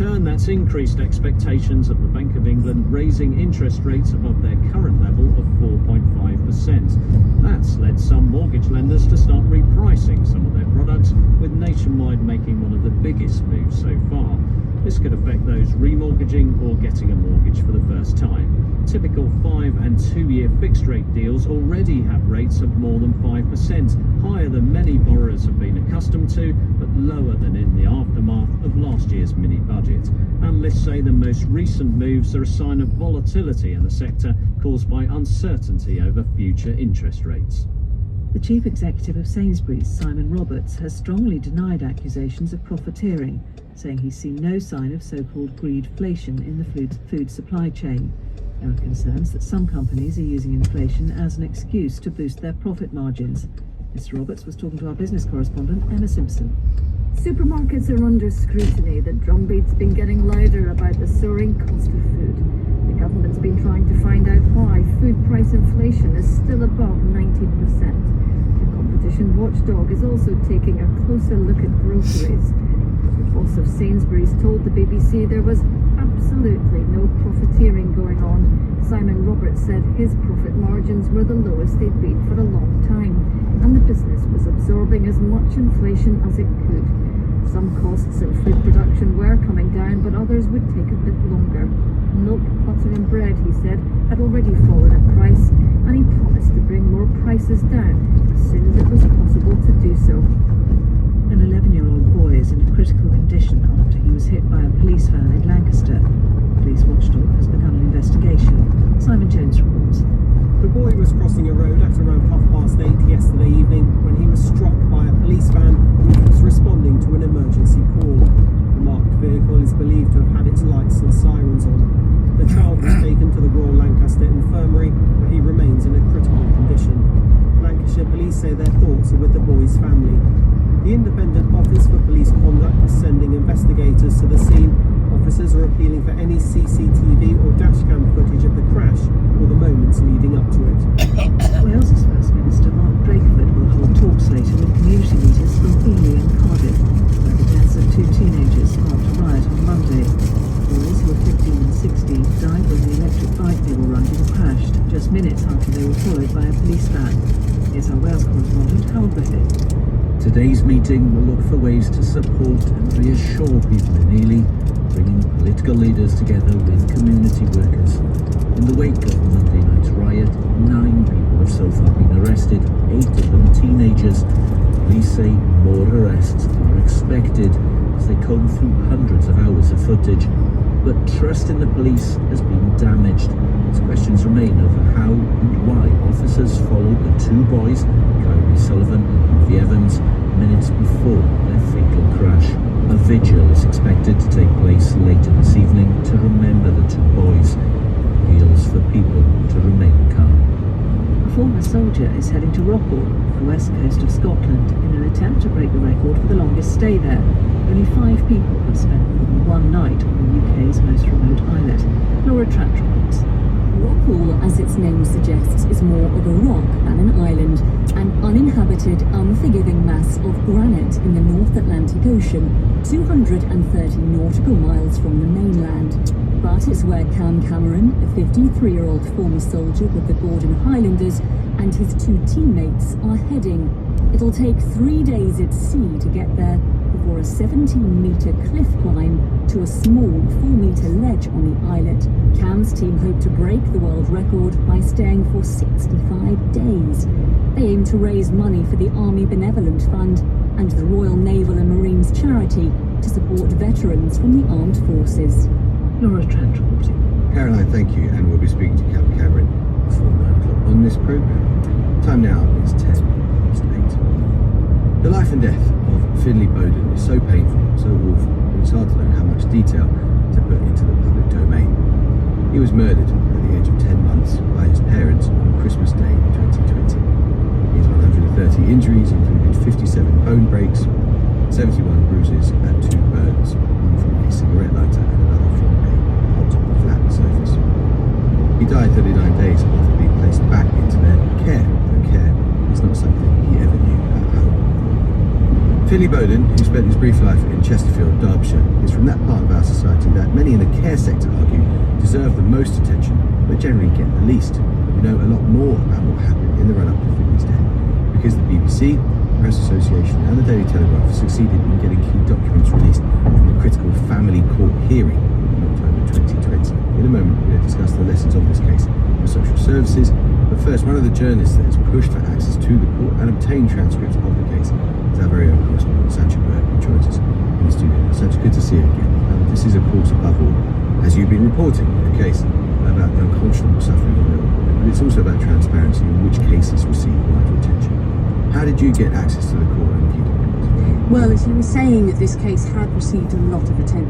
turn, that's increased expectations of the Bank of England raising interest rates above their current level of 4.5%. That's led some mortgage lenders to start repricing some of their products, with Nationwide making one of the biggest moves so far. This could affect those remortgaging or getting a mortgage for the first time. Typical 5 and 2 year fixed rate deals already have rates of more than 5%, higher than many borrowers have been accustomed to, but lower than in the aftermath of last year's mini budget. Analysts say the most recent moves are a sign of volatility in the sector caused by uncertainty over future interest rates. The chief executive of Sainsbury's, Simon Roberts, has strongly denied accusations of profiteering, saying he's seen no sign of so-called greedflation in the food supply chain. There are concerns that some companies are using inflation as an excuse to boost their profit margins. Mr. Roberts was talking to our business correspondent, Emma Simpson. Supermarkets are under scrutiny. The drumbeat's been getting louder about the soaring cost of food. The government's been trying to find out why food price inflation is still above 19%. The competition watchdog is also taking a closer look at groceries. The boss of Sainsbury's told the BBC there was absolutely no profiteering going on. Simon Roberts said his profit margins were the lowest they'd been for a long time, and the business was absorbing as much inflation as it could. Some costs in food production were coming down, but others would take a bit longer. Milk, butter and bread, he said, had already fallen in price, and he promised to bring more prices down as soon as it was possible to do so. An 11-year-old boy is in a critical condition after he was hit by a police van in Lancaster. Police watchdog has begun an investigation. Simon Jones reports. The boy was crossing a road at around 8:30 yesterday evening when he was struck by a police van which was responding to an emergency call. The marked vehicle is believed to have had its lights and sirens on. The child was taken to the Royal Lancaster Infirmary, where he remains in a critical condition. Lancashire police say their thoughts are with the boy's family. The Independent Office for Police Conduct is sending investigators to the scene. Officers are appealing for any CCTV or dashcam footage of the crash or the moments leading up to it. Wales's First Minister Mark Drakeford will hold talks later with community leaders from Ely and Cardiff, where the deaths of 2 teenagers sparked a riot on Monday. Boys who were 15 and 16 died when the electric bike they were riding crashed, just minutes after they were followed by a police van. Here's our Wales correspondent, Harold Griffith. Today's meeting will look for ways to support and reassure people in Ely, bringing political leaders together with community workers. In the wake of Monday night's riot, 9 people have so far been arrested, 8 of them teenagers. Police say more arrests are expected as they comb through hundreds of hours of footage. But trust in the police has been damaged, as questions remain over how and why officers followed the 2 boys, Kyrie Sullivan and Harvey Evans, minutes before their fatal crash. A vigil is expected to take place later this evening to remember the 2 boys. Appeals for people to remain calm. A former soldier is heading to Rockall, the west coast of Scotland, in an attempt to break the record for the longest stay there. Only 5 people have spent more than 1 night on the UK's most remote islet. Laura Tratt reports. Rockall, as its name suggests, is more of a rock than an island, an uninhabited, unforgiving mass of granite in the North Atlantic Ocean, 230 nautical miles from the mainland. But it's where Cam Cameron, a 53-year-old former soldier with the Gordon Highlanders, and his 2 teammates are heading. It'll take 3 days at sea to get there, before a 17-metre cliff climb to a small 4-metre ledge on the islet. Cam's team hope to break the world record by staying for 65 days. They aim to raise money for the Army Benevolent Fund and the Royal Naval and Marines charity to support veterans from the armed forces. Laura Trent reporting. Caroline, thank you, and we'll be speaking to Cam Cameron before 9 o'clock on this programme. Time now is 10 past 8. The life and death of Finlay Bowden is so painful, so awful, it's hard to know how much detail to put into the public domain. He was murdered at the age of 10 months by his parents on Christmas Day 2020. He has 130 injuries, including 57 bone breaks, 71 bruises and 2 burns, one from a cigarette lighter and another from a hot flat surface. He died 39 days after being placed back into their care, though care is not something he ever knew at home. Finley Bowden, who spent his brief life in Chesterfield, Derbyshire, is from that part of our society that many in the care sector argue deserve the most attention, but generally get the least. We know a lot more about what happened in the run-up to Finley's death, because the BBC, Press Association and the Daily Telegraph succeeded in getting key documents released from the critical family court hearing in October 2020. In a moment, we're going to discuss the lessons of this case for social services, but first, one of the journalists that has pushed for access to the court and obtained transcripts of the case is our very own correspondent, Sancha Berg, who joins us in the studio. Sancha, good to see you again. This is, of course, above all, as you've been reporting, a case about the unconscionable suffering of little boy, but it's also about transparency in which cases receive wider attention. How did you get access to the court and key documents? Well, as you were saying, this case had received a lot of attention.